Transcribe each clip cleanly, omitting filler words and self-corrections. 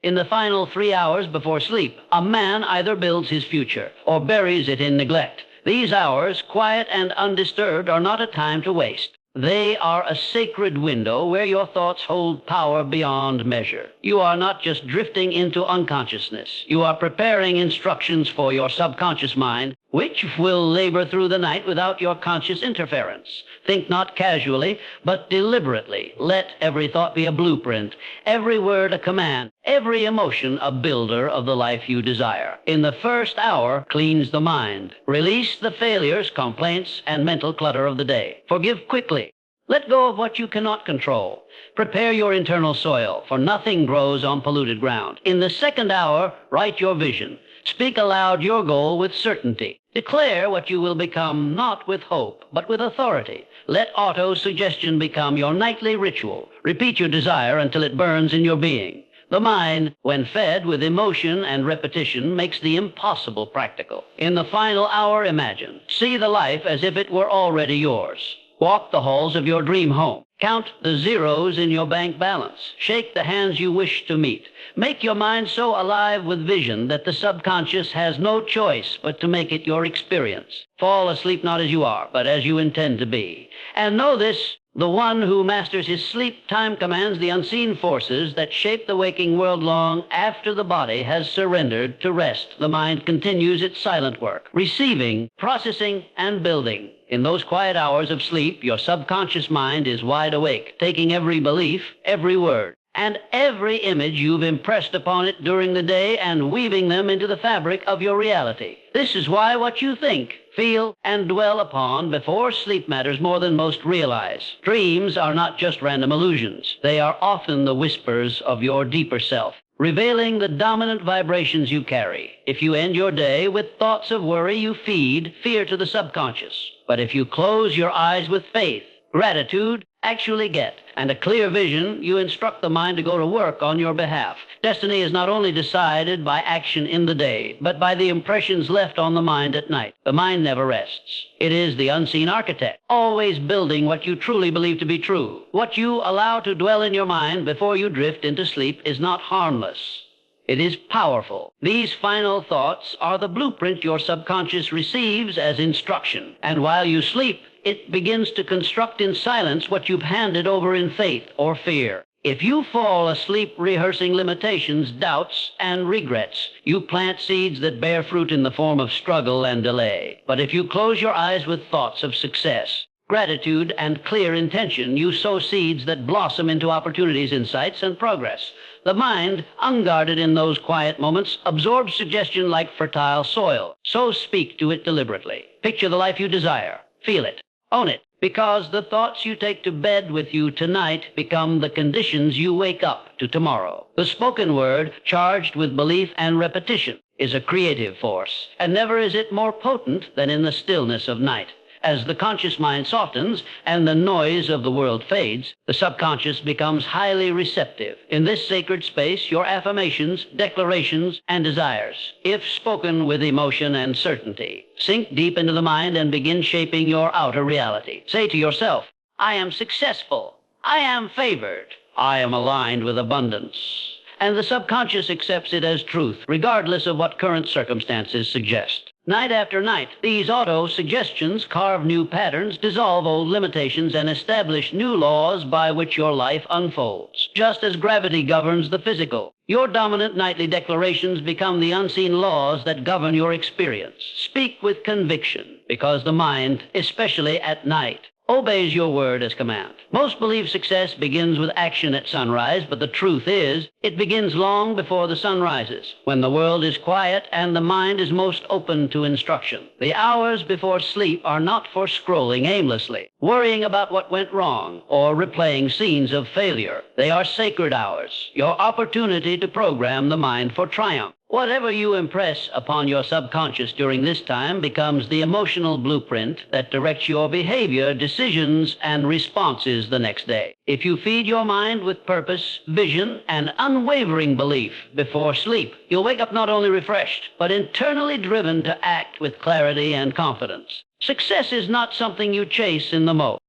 In the final 3 hours before sleep, a man either builds his future or buries it in neglect. These hours, quiet and undisturbed, are not a time to waste. They are a sacred window where your thoughts hold power beyond measure. You are not just drifting into unconsciousness. You are preparing instructions for your subconscious mind, which will labor through the night without your conscious interference. Think not casually, but deliberately. Let every thought be a blueprint, every word a command, every emotion a builder of the life you desire. In the first hour, cleanse the mind. Release the failures, complaints, and mental clutter of the day. Forgive quickly. Let go of what you cannot control. Prepare your internal soil, for nothing grows on polluted ground. In the second hour, write your vision. Speak aloud your goal with certainty. Declare what you will become, not with hope, but with authority. Let auto-suggestion become your nightly ritual. Repeat your desire until it burns in your being. The mind, when fed with emotion and repetition, makes the impossible practical. In the final hour, imagine. See the life as if it were already yours. Walk the halls of your dream home. Count the zeros in your bank balance. Shake the hands you wish to meet. Make your mind so alive with vision that the subconscious has no choice but to make it your experience. Fall asleep not as you are, but as you intend to be. And know this, the one who masters his sleep time commands the unseen forces that shape the waking world long after the body has surrendered to rest. The mind continues its silent work, receiving, processing, and building. In those quiet hours of sleep, your subconscious mind is wide awake, taking every belief, every word, and every image you've impressed upon it during the day and weaving them into the fabric of your reality. This is why what you think, feel, and dwell upon before sleep matters more than most realize. Dreams are not just random illusions. They are often the whispers of your deeper self, revealing the dominant vibrations you carry. If you end your day with thoughts of worry, you feed fear to the subconscious. But if you close your eyes with faith, gratitude, actually get, and a clear vision, you instruct the mind to go to work on your behalf. Destiny is not only decided by action in the day, but by the impressions left on the mind at night. The mind never rests. It is the unseen architect, always building what you truly believe to be true. What you allow to dwell in your mind before you drift into sleep is not harmless. It is powerful. These final thoughts are the blueprint your subconscious receives as instruction. And while you sleep, it begins to construct in silence what you've handed over in faith or fear. If you fall asleep rehearsing limitations, doubts, and regrets, you plant seeds that bear fruit in the form of struggle and delay. But if you close your eyes with thoughts of success, gratitude, and clear intention, you sow seeds that blossom into opportunities, insights, and progress. The mind, unguarded in those quiet moments, absorbs suggestion like fertile soil. So speak to it deliberately. Picture the life you desire. Feel it. Own it. Because the thoughts you take to bed with you tonight become the conditions you wake up to tomorrow. The spoken word, charged with belief and repetition, is a creative force, and never is it more potent than in the stillness of night. As the conscious mind softens and the noise of the world fades, the subconscious becomes highly receptive. In this sacred space, your affirmations, declarations, and desires, if spoken with emotion and certainty, sink deep into the mind and begin shaping your outer reality. Say to yourself, I am successful. I am favored. I am aligned with abundance. And the subconscious accepts it as truth, regardless of what current circumstances suggest. Night after night, these auto-suggestions carve new patterns, dissolve old limitations, and establish new laws by which your life unfolds. Just as gravity governs the physical, your dominant nightly declarations become the unseen laws that govern your experience. Speak with conviction, because the mind, especially at night, obeys your word as command. Most believe success begins with action at sunrise, but the truth is, it begins long before the sun rises, when the world is quiet and the mind is most open to instruction. The hours before sleep are not for scrolling aimlessly, worrying about what went wrong, or replaying scenes of failure. They are sacred hours, your opportunity to program the mind for triumph. Whatever you impress upon your subconscious during this time becomes the emotional blueprint that directs your behavior, decisions, and responses the next day. If you feed your mind with purpose, vision, and unwavering belief before sleep, you'll wake up not only refreshed, but internally driven to act with clarity and confidence. Success is not something you chase in the moment.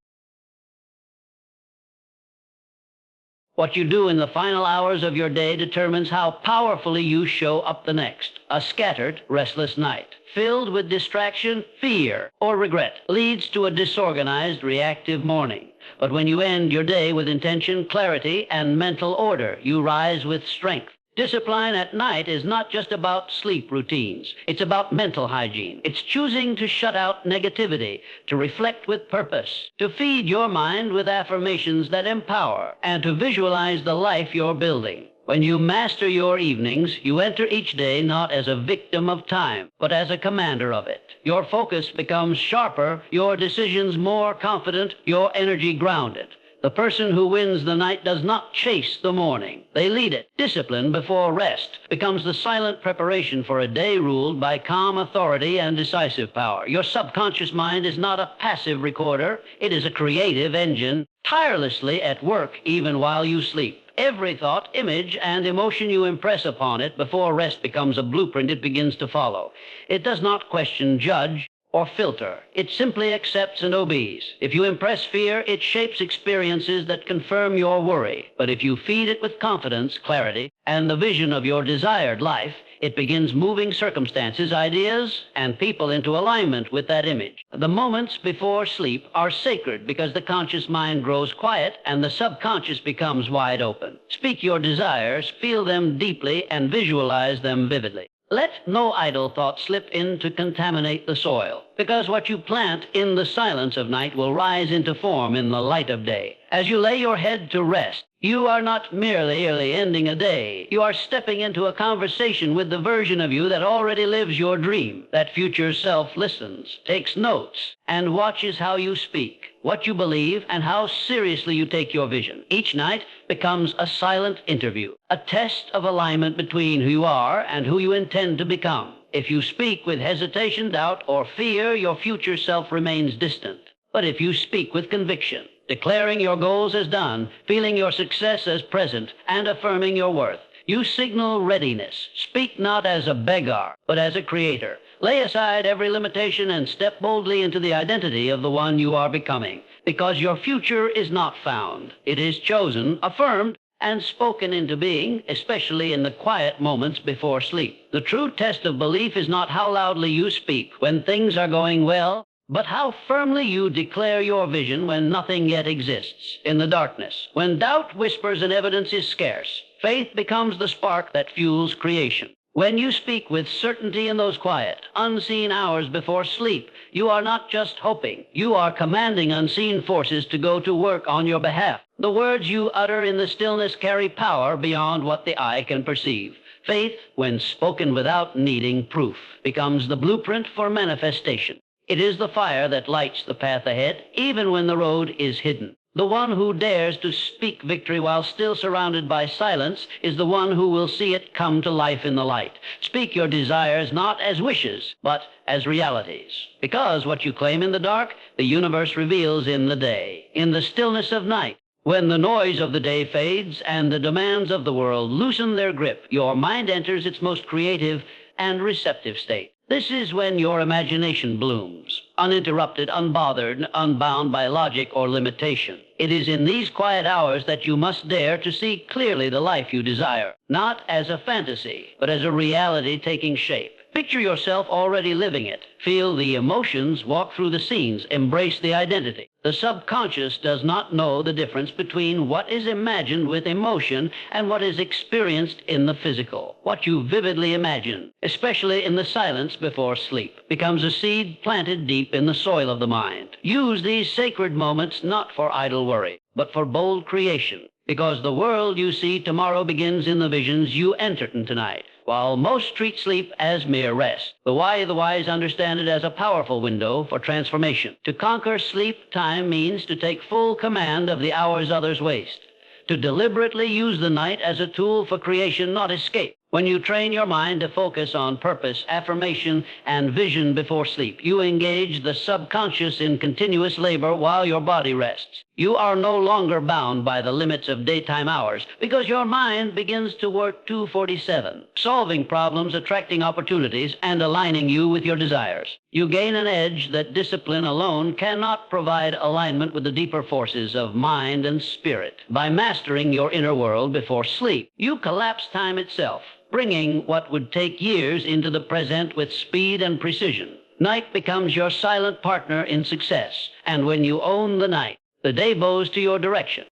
What you do in the final hours of your day determines how powerfully you show up the next. A scattered, restless night, filled with distraction, fear, or regret, leads to a disorganized, reactive morning. But when you end your day with intention, clarity, and mental order, you rise with strength. Discipline at night is not just about sleep routines. It's about mental hygiene. It's choosing to shut out negativity, to reflect with purpose, to feed your mind with affirmations that empower, and to visualize the life you're building. When you master your evenings, you enter each day not as a victim of time, but as a commander of it. Your focus becomes sharper, your decisions more confident, your energy grounded. The person who wins the night does not chase the morning. They lead it. Discipline before rest becomes the silent preparation for a day ruled by calm authority and decisive power. Your subconscious mind is not a passive recorder. It is a creative engine, tirelessly at work even while you sleep. Every thought, image, and emotion you impress upon it before rest becomes a blueprint it begins to follow. It does not question, judge, or filter. It simply accepts and obeys. If you impress fear, it shapes experiences that confirm your worry. But if you feed it with confidence, clarity, and the vision of your desired life, it begins moving circumstances, ideas, and people into alignment with that image. The moments before sleep are sacred because the conscious mind grows quiet and the subconscious becomes wide open. Speak your desires, feel them deeply, and visualize them vividly. Let no idle thought slip in to contaminate the soil, because what you plant in the silence of night will rise into form in the light of day. As you lay your head to rest, you are not merely ending a day. You are stepping into a conversation with the version of you that already lives your dream. That future self listens, takes notes, and watches how you speak, what you believe, and how seriously you take your vision. Each night becomes a silent interview, a test of alignment between who you are and who you intend to become. If you speak with hesitation, doubt, or fear, your future self remains distant. But if you speak with conviction, declaring your goals as done, feeling your success as present, and affirming your worth, you signal readiness. Speak not as a beggar, but as a creator. Lay aside every limitation and step boldly into the identity of the one you are becoming, because your future is not found. It is chosen, affirmed, and spoken into being, especially in the quiet moments before sleep. The true test of belief is not how loudly you speak when things are going well, but how firmly you declare your vision when nothing yet exists. In the darkness, when doubt whispers and evidence is scarce, faith becomes the spark that fuels creation. When you speak with certainty in those quiet, unseen hours before sleep, you are not just hoping. You are commanding unseen forces to go to work on your behalf. The words you utter in the stillness carry power beyond what the eye can perceive. Faith, when spoken without needing proof, becomes the blueprint for manifestation. It is the fire that lights the path ahead, even when the road is hidden. The one who dares to speak victory while still surrounded by silence is the one who will see it come to life in the light. Speak your desires not as wishes, but as realities. Because what you claim in the dark, the universe reveals in the day, in the stillness of night. When the noise of the day fades and the demands of the world loosen their grip, your mind enters its most creative and receptive state. This is when your imagination blooms, uninterrupted, unbothered, unbound by logic or limitation. It is in these quiet hours that you must dare to see clearly the life you desire, not as a fantasy, but as a reality taking shape. Picture yourself already living it. Feel the emotions, walk through the scenes, embrace the identity. The subconscious does not know the difference between what is imagined with emotion and what is experienced in the physical. What you vividly imagine, especially in the silence before sleep, becomes a seed planted deep in the soil of the mind. Use these sacred moments not for idle worry, but for bold creation, because the world you see tomorrow begins in the visions you entered in tonight. While most treat sleep as mere rest, the wise understand it as a powerful window for transformation. To conquer sleep time means to take full command of the hours others waste, to deliberately use the night as a tool for creation, not escape. When you train your mind to focus on purpose, affirmation, and vision before sleep, you engage the subconscious in continuous labor while your body rests. You are no longer bound by the limits of daytime hours because your mind begins to work 247, solving problems, attracting opportunities, and aligning you with your desires. You gain an edge that discipline alone cannot provide alignment with the deeper forces of mind and spirit. By mastering your inner world before sleep, you collapse time itself, bringing what would take years into the present with speed and precision. Night becomes your silent partner in success, and when you own the night, the day bows to your direction.